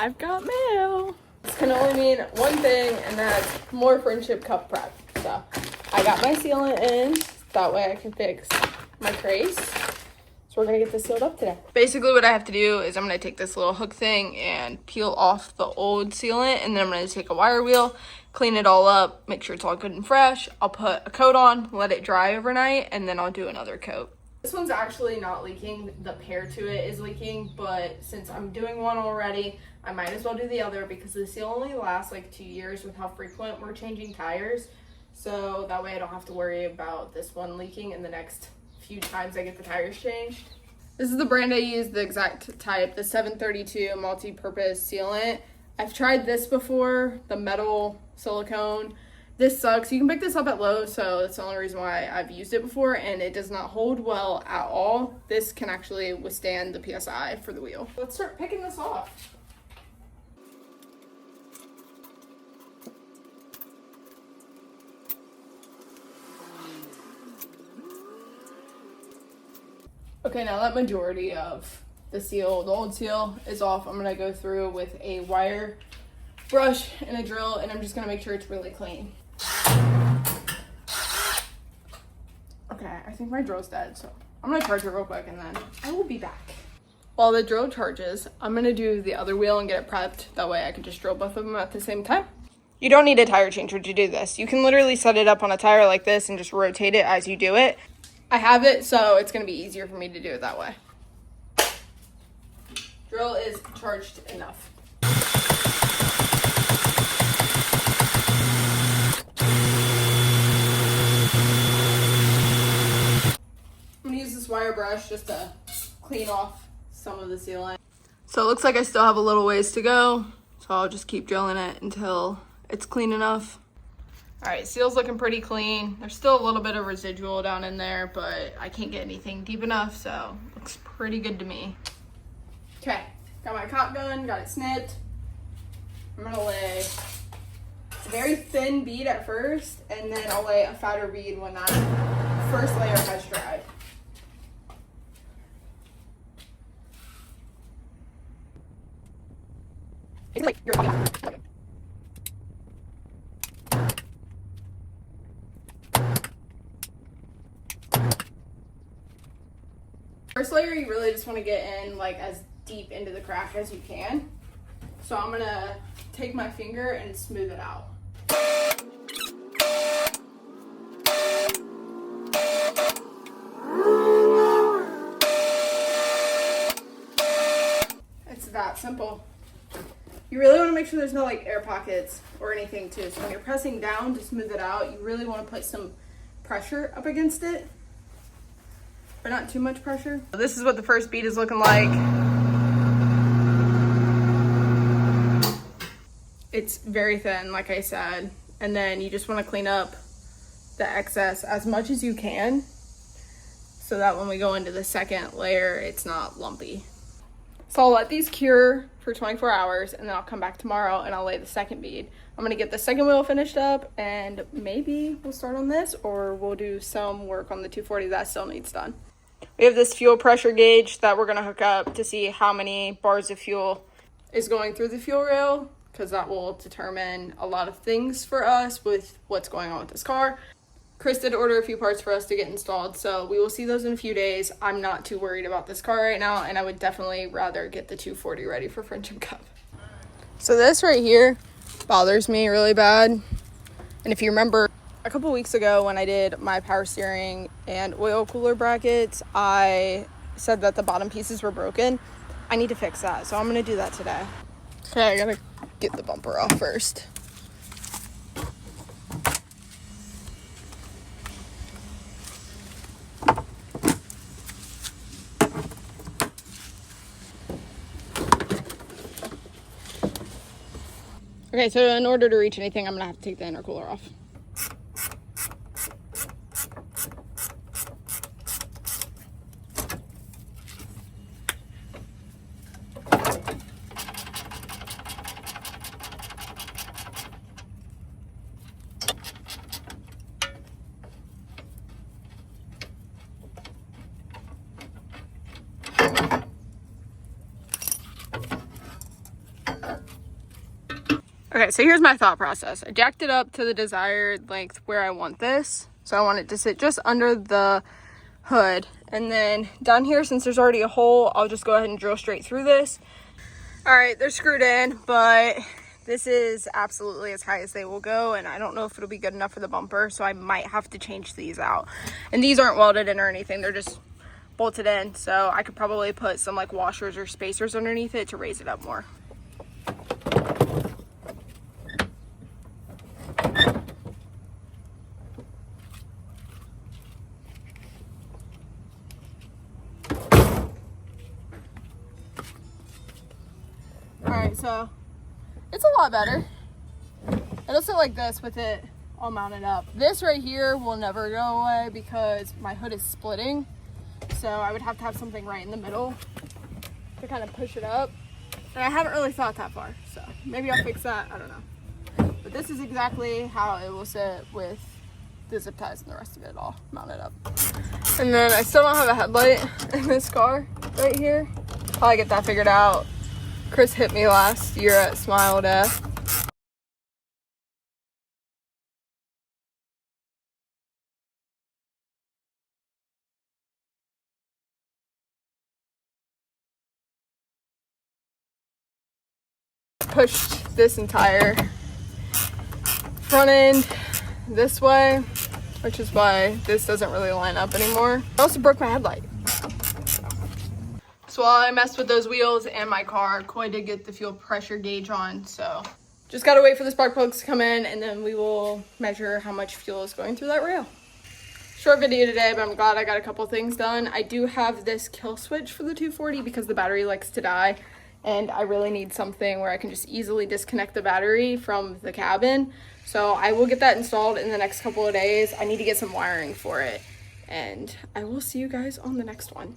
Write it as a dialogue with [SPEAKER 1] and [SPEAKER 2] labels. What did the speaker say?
[SPEAKER 1] I've got mail. This can only mean one thing, and that's more friendship cup prep. So I got my sealant in, that way I can fix my Kreis. So we're gonna get this sealed up today. Basically what I have to do is I'm gonna take this little hook thing and peel off the old sealant, and then I'm gonna take a wire wheel, clean it all up, make sure it's all good and fresh. I'll put a coat on, let it dry overnight, and then I'll do another coat. This one's actually not leaking, the pair to it is leaking, but since I'm doing one already, I might as well do the other because the seal only lasts like 2 years with how frequent we're changing tires. So that way I don't have to worry about this one leaking in the next few times I get the tires changed. This is the brand I use, the exact type, the 732 multi-purpose sealant. I've tried this before, the metal silicone. This sucks. You can pick this up at Lowe's, so that's the only reason why I've used it before, and it does not hold well at all. This can actually withstand the PSI for the wheel. Let's start picking this off. Okay, now that majority of the seal, the old seal, is off, I'm gonna go through with a wire brush and a drill, and I'm just gonna make sure it's really clean. Okay, I think my drill's dead, so I'm gonna charge it real quick and then I will be back. While the drill charges, I'm gonna do the other wheel and get it prepped. That way I can just drill both of them at the same time. You don't need a tire changer to do this. You can literally set it up on a tire like this and just rotate it as you do it. I have it, so it's gonna be easier for me to do it that way. Drill is charged enough. I'm gonna use this wire brush just to clean off some of the sealant. So it looks like I still have a little ways to go, so I'll just keep drilling it until it's clean enough. All right, seal's looking pretty clean. There's still a little bit of residual down in there, but I can't get anything deep enough, so looks pretty good to me. Okay, got my cop gun, got it snipped. I'm gonna lay a very thin bead at first, and then I'll lay a fatter bead when that first layer has dried. It's like you're first layer, you really just want to get in like as deep into the crack as you can. So I'm gonna take my finger and smooth it out. It's that simple. You really want to make sure there's no like air pockets or anything too. So when you're pressing down to smooth it out, you really want to put some pressure up against it. But not too much pressure. This is what the first bead is looking like. It's very thin, like I said. And then you just want to clean up the excess as much as you can, so that when we go into the second layer, it's not lumpy. So I'll let these cure for 24 hours, and then I'll come back tomorrow and I'll lay the second bead. I'm gonna get the second wheel finished up, and maybe we'll start on this, or we'll do some work on the 240 that still needs done. We have this fuel pressure gauge that we're gonna hook up to see how many bars of fuel is going through the fuel rail, because that will determine a lot of things for us with what's going on with this car. Chris did order a few parts for us to get installed, so we will see those in a few days. I'm not too worried about this car right now, and I would definitely rather get the 240 ready for Friendship Cup. So this right here bothers me really bad. And if you remember a couple weeks ago when I did my power steering and oil cooler brackets, I said that the bottom pieces were broken. I need to fix that, so I'm gonna do that today. Okay, I gotta get the bumper off first. Okay, so in order to reach anything, I'm gonna have to take the intercooler off. Okay, so here's my thought process. I jacked it up to the desired length where I want this. So I want it to sit just under the hood. And then down here, since there's already a hole, I'll just go ahead and drill straight through this. All right, they're screwed in, but this is absolutely as high as they will go. And I don't know if it'll be good enough for the bumper, so I might have to change these out. And these aren't welded in or anything. They're just bolted in. So I could probably put some like washers or spacers underneath it to raise it up more. Alright, so it's a lot better. It'll sit like this with it all mounted up. This right here will never go away because my hood is splitting. So I would have to have something right in the middle to kind of push it up. And I haven't really thought that far, so maybe I'll fix that, I don't know. But this is exactly how it will sit with the zip ties and the rest of it all mounted up. And then I still don't have a headlight in this car right here. Probably get that figured out. Chris hit me last year at Smile Day. Pushed this entire front end this way, which is why this doesn't really line up anymore. I also broke my headlight. So while I messed with those wheels and my car, Coy did get the fuel pressure gauge on, so just gotta wait for the spark plugs to come in and then we will measure how much fuel is going through that rail. Short video today, but I'm glad I got a couple things done. I do have this kill switch for the 240 because the battery likes to die, and I really need something where I can just easily disconnect the battery from the cabin. So I will get that installed in the next couple of days. I need to get some wiring for it, and I will see you guys on the next one.